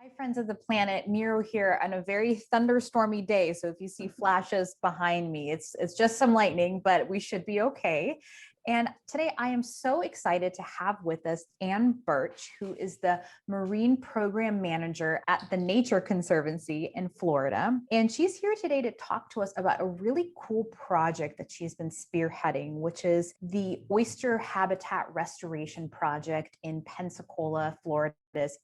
Hi, friends of the planet. Miro here on a very thunderstormy day. So if you see flashes behind me, it's just some lightning, but we should be okay. And today I am so excited to have with us Anne Birch, who is the Marine Program Manager at the Nature Conservancy in Florida. And she's here today to talk to us about a really cool project that she's been spearheading, which is the Oyster Habitat Restoration Project in Pensacola, Florida.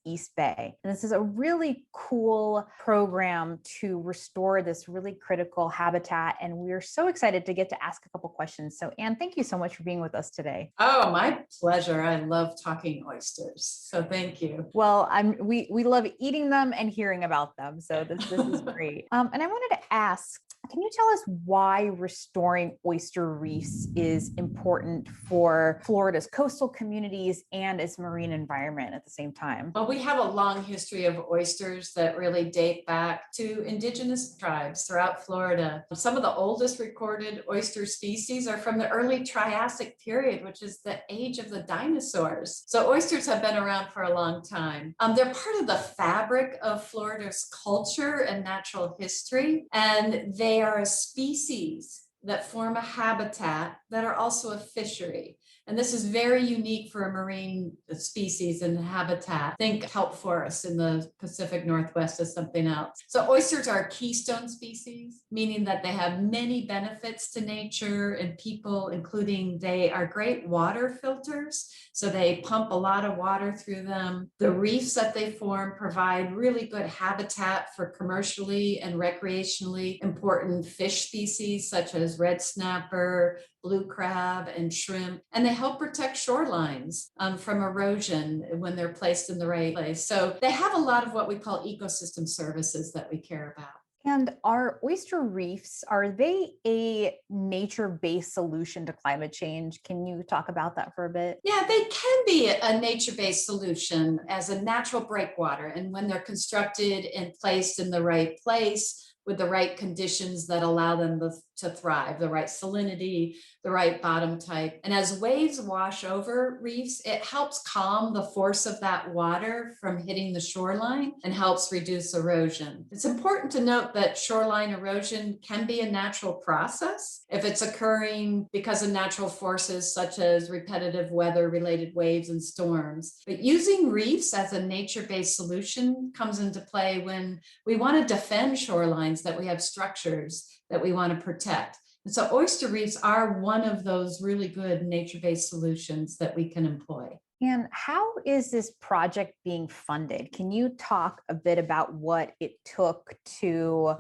East Bay. And this is a really cool program to restore this really critical habitat. And we're so excited to get to ask a couple questions. So Anne, thank you so much for being with us today. Oh, my pleasure. I love talking oysters. So thank you. Well, we love eating them and hearing about them. So this is great. And I wanted to ask, can you tell us why restoring oyster reefs is important for Florida's coastal communities and its marine environment at the same time? Well, we have a long history of oysters that really date back to indigenous tribes throughout Florida. Some of the oldest recorded oyster species are from the early Triassic period, which is the age of the dinosaurs. So oysters have been around for a long time. They're part of the fabric of Florida's culture and natural history, and they are a species that form a habitat that are also a fishery. And this is very unique for a marine species and habitat. Think kelp forests in the Pacific Northwest as something else. So oysters are a keystone species, meaning that they have many benefits to nature and people, including they are great water filters. So they pump a lot of water through them. The reefs that they form provide really good habitat for commercially and recreationally important fish species such as red snapper, blue crab, and shrimp. And they help protect shorelines from erosion when they're placed in the right place. So they have a lot of what we call ecosystem services that we care about. And are oyster reefs, are they a nature-based solution to climate change? Can you talk about that for a bit? Yeah, they can be a nature-based solution as a natural breakwater. And when they're constructed and placed in the right place, with the right conditions that allow them to thrive, the right salinity, the right bottom type. And as waves wash over reefs, it helps calm the force of that water from hitting the shoreline and helps reduce erosion. It's important to note that shoreline erosion can be a natural process if it's occurring because of natural forces such as repetitive weather-related waves and storms. But using reefs as a nature-based solution comes into play when we want to defend shorelines, that we have structures that we want to protect. And so oyster reefs are one of those really good nature-based solutions that we can employ. And how is this project being funded? Can you talk a bit about what it took to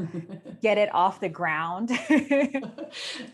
get it off the ground?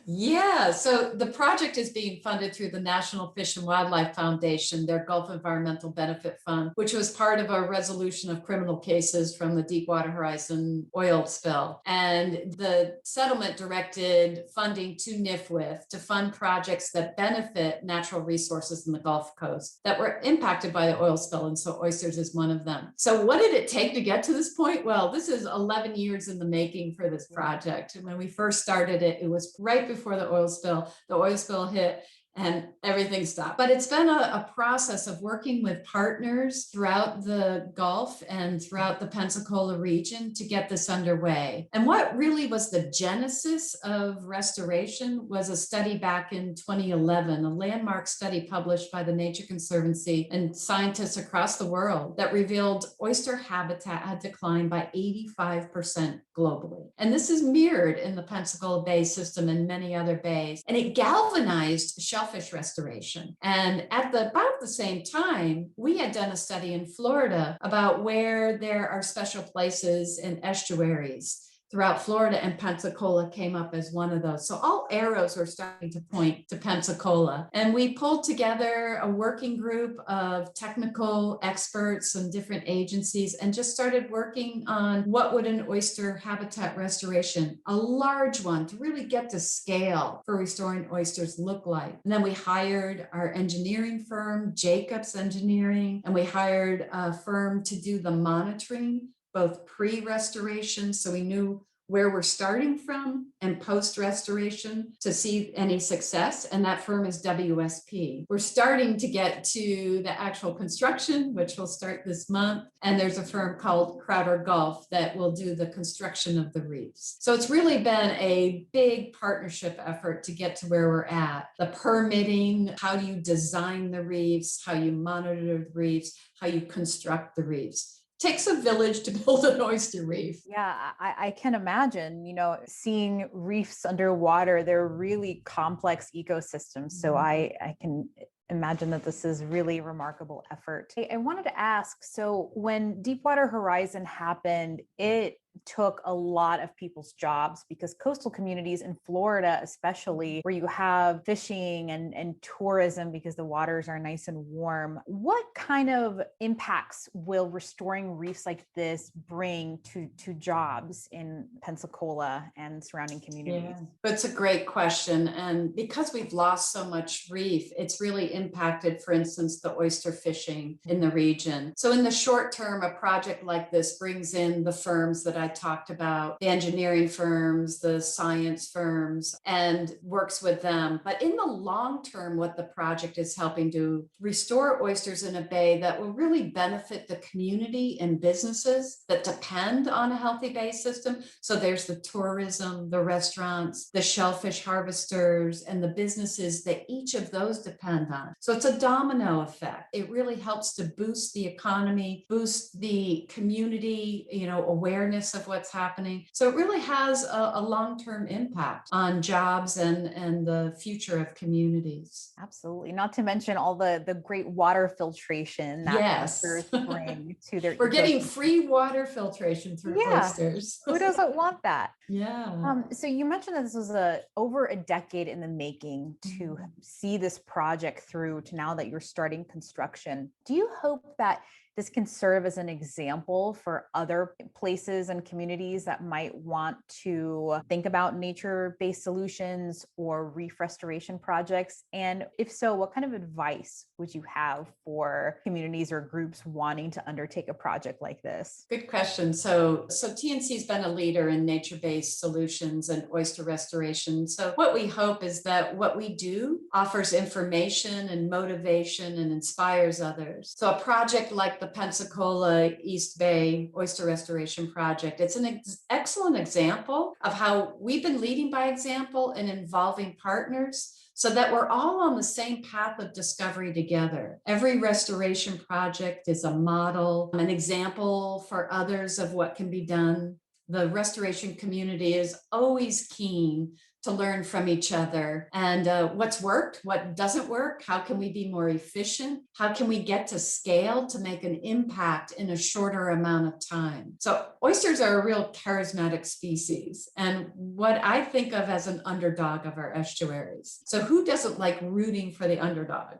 Yeah, so the project is being funded through the National Fish and Wildlife Foundation, their Gulf Environmental Benefit Fund, which was part of a resolution of criminal cases from the Deepwater Horizon oil spill. And the settlement directed funding to NIFWIF to fund projects that benefit natural resources in the Gulf Coast that were impacted by the oil spill. And so oysters is one of them. So what did it take to get to this point? Well, this is 11 years in the making for this project. And when we first started it, it was right before the oil spill. The oil spill hit and everything stopped. But it's been a process of working with partners throughout the Gulf and throughout the Pensacola region to get this underway. And what really was the genesis of restoration was a study back in 2011, a landmark study published by the Nature Conservancy and scientists across the world that revealed oyster habitat had declined by 85% globally. And this is mirrored in the Pensacola Bay system and many other bays. And it galvanized shellfish restoration. And at about the same time, we had done a study in Florida about where there are special places and estuaries throughout Florida, and Pensacola came up as one of those. So all arrows were starting to point to Pensacola. And we pulled together a working group of technical experts and different agencies and just started working on what would an oyster habitat restoration, a large one to really get to scale for restoring oysters, look like. And then we hired our engineering firm, Jacobs Engineering, and we hired a firm to do the monitoring both pre-restoration, so we knew where we're starting from and post restoration to see any success. And that firm is WSP. We're starting to get to the actual construction, which will start this month. And there's a firm called Crowder Gulf that will do the construction of the reefs. So it's really been a big partnership effort to get to where we're at. The permitting, how do you design the reefs, how you monitor the reefs, how you construct the reefs. Takes a village to build an oyster reef. Yeah, I can imagine, seeing reefs underwater, they're really complex ecosystems. So I can imagine that this is really a remarkable effort. I wanted to ask, so when Deepwater Horizon happened, it took a lot of people's jobs because coastal communities in Florida, especially where you have fishing and tourism because the waters are nice and warm. What kind of impacts will restoring reefs like this bring to jobs in Pensacola and surrounding communities? Yeah, that's a great question. And because we've lost so much reef, it's really impacted, for instance, the oyster fishing in the region. So in the short term, a project like this brings in the firms that I talked about, the engineering firms, the science firms, and works with them. But in the long term, what the project is helping to restore oysters in a bay that will really benefit the community and businesses that depend on a healthy bay system. So there's the tourism, the restaurants, the shellfish harvesters, and the businesses that each of those depend on. So it's a domino effect. It really helps to boost the economy, boost the community, awareness of what's happening. So it really has a long-term impact on jobs and the future of communities. Absolutely. Not to mention all the great water filtration that Yes. oysters bring to their We're getting ecosystem. free water filtration through oysters. Who doesn't want that? Yeah. So you mentioned that this was over a decade in the making to see this project through to now that you're starting construction. Do you hope that this can serve as an example for other places and communities that might want to think about nature-based solutions or reef restoration projects? And if so, what kind of advice would you have for communities or groups wanting to undertake a project like this? Good question. So TNC has been a leader in nature-based solutions and oyster restoration. So what we hope is that what we do offers information and motivation and inspires others. So a project like the Pensacola East Bay Oyster Restoration Project, it's an excellent example of how we've been leading by example and involving partners so that we're all on the same path of discovery together. Every restoration project is a model, an example for others of what can be done. The restoration community is always keen to learn from each other and what's worked, what doesn't work, how can we be more efficient, how can we get to scale to make an impact in a shorter amount of time. So oysters are a real charismatic species and what I think of as an underdog of our estuaries. So who doesn't like rooting for the underdog?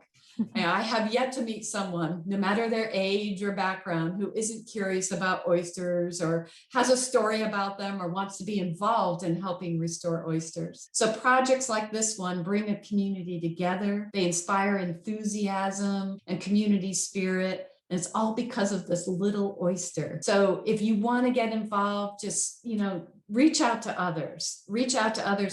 I have yet to meet someone, no matter their age or background, who isn't curious about oysters or has a story about them or wants to be involved in helping restore oysters. So projects like this one bring a community together. They inspire enthusiasm and community spirit. And it's all because of this little oyster. So if you want to get involved, just, reach out to others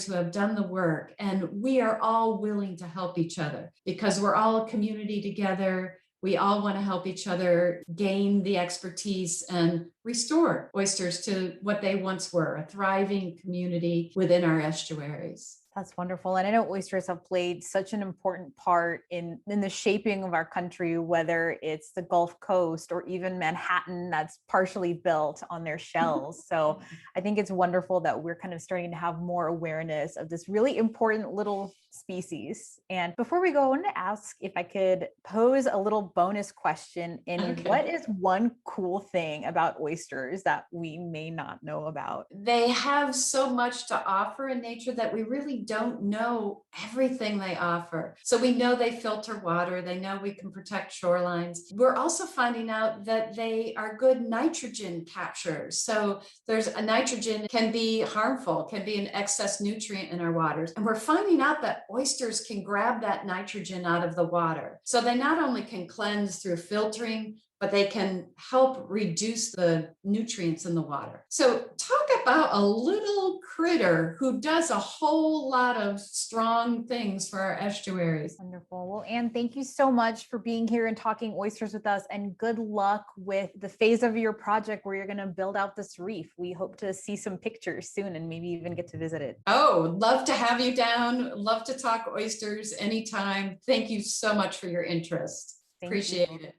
who have done the work. And we are all willing to help each other because we're all a community together. We all want to help each other gain the expertise and restore oysters to what they once were, a thriving community within our estuaries. That's wonderful. And I know oysters have played such an important part in the shaping of our country, whether it's the Gulf Coast or even Manhattan that's partially built on their shells. So I think it's wonderful that we're kind of starting to have more awareness of this really important little species. And before we go, I wanted to ask if I could pose a little bonus question what is one cool thing about oysters that we may not know about? They have so much to offer in nature that we really don't know everything they offer. So we know they filter water. They know we can protect shorelines. We're also finding out that they are good nitrogen capturers. So there's a nitrogen can be harmful, can be an excess nutrient in our waters. And we're finding out that oysters can grab that nitrogen out of the water. So they not only can cleanse through filtering, but they can help reduce the nutrients in the water. So talk about a little critter who does a whole lot of strong things for our estuaries. Wonderful. Well, Anne, thank you so much for being here and talking oysters with us, and good luck with the phase of your project where you're going to build out this reef. We hope to see some pictures soon and maybe even get to visit it. Oh, love to have you down. Love to talk oysters anytime. Thank you so much for your interest. Thank Appreciate you. it.